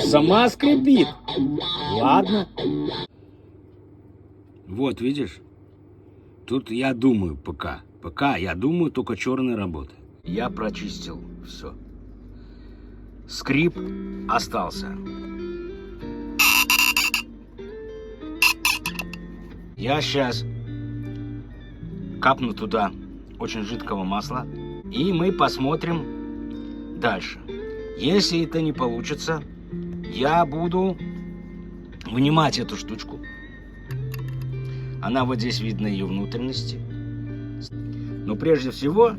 Сама скрипит. Ладно. Вот, видишь? Тут я думаю пока. Пока я думаю только черной работы. Я прочистил все. Скрип остался. Я сейчас капну туда очень жидкого масла, и мы посмотрим дальше. Если это не получится, я буду вынимать эту штучку. Она вот здесь видно, ее внутренности. Но прежде всего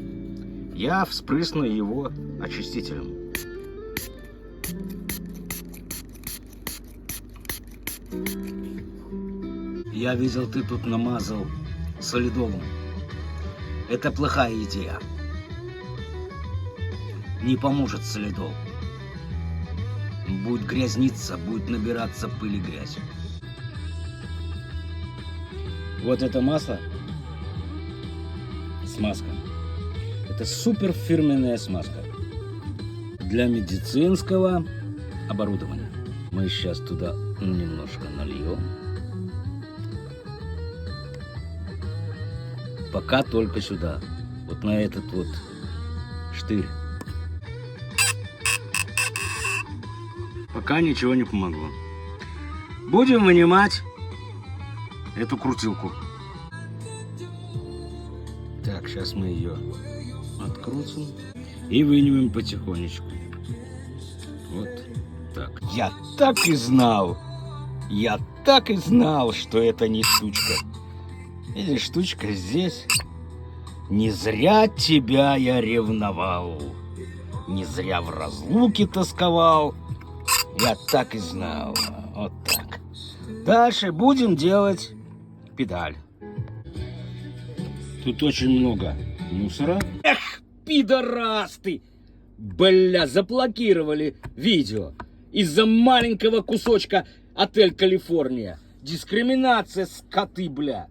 я вспрысну его очистителем. Я видел, ты тут намазал солидолом. Это плохая идея. Не поможет солидол. Будет грязниться, будет набираться пыль и грязь. Вот это масло, смазка. Это супер фирменная смазка для медицинского оборудования. Мы сейчас туда немножко нальем. Пока только сюда, вот на этот вот штырь. Пока ничего не помогло. Будем вынимать эту крутилку. Так, сейчас мы ее открутим и вынимем потихонечку. Вот так. Я так и знал, что это не штучка. Или штучка здесь. Не зря тебя я ревновал, не зря в разлуке тосковал. Я так и знал. Вот так. Дальше будем делать педаль. Тут очень много мусора. Эх, пидорас ты! Бля, заблокировали видео из-за маленького кусочка «Отель Калифорния». Дискриминация, скоты, бля.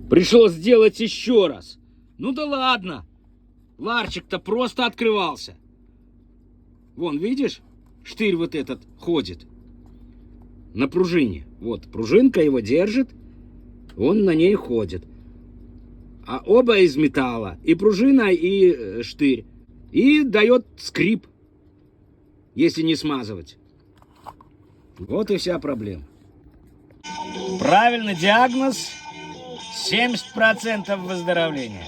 Пришлось сделать еще раз. Ну да ладно. Ларчик-то просто открывался. Вон, видишь? Штырь вот этот ходит на пружине. Вот, пружинка его держит, он на ней ходит. А оба из металла, и пружина, и штырь. И дает скрип, если не смазывать. Вот и вся проблема. Правильный диагноз — 70% выздоровления.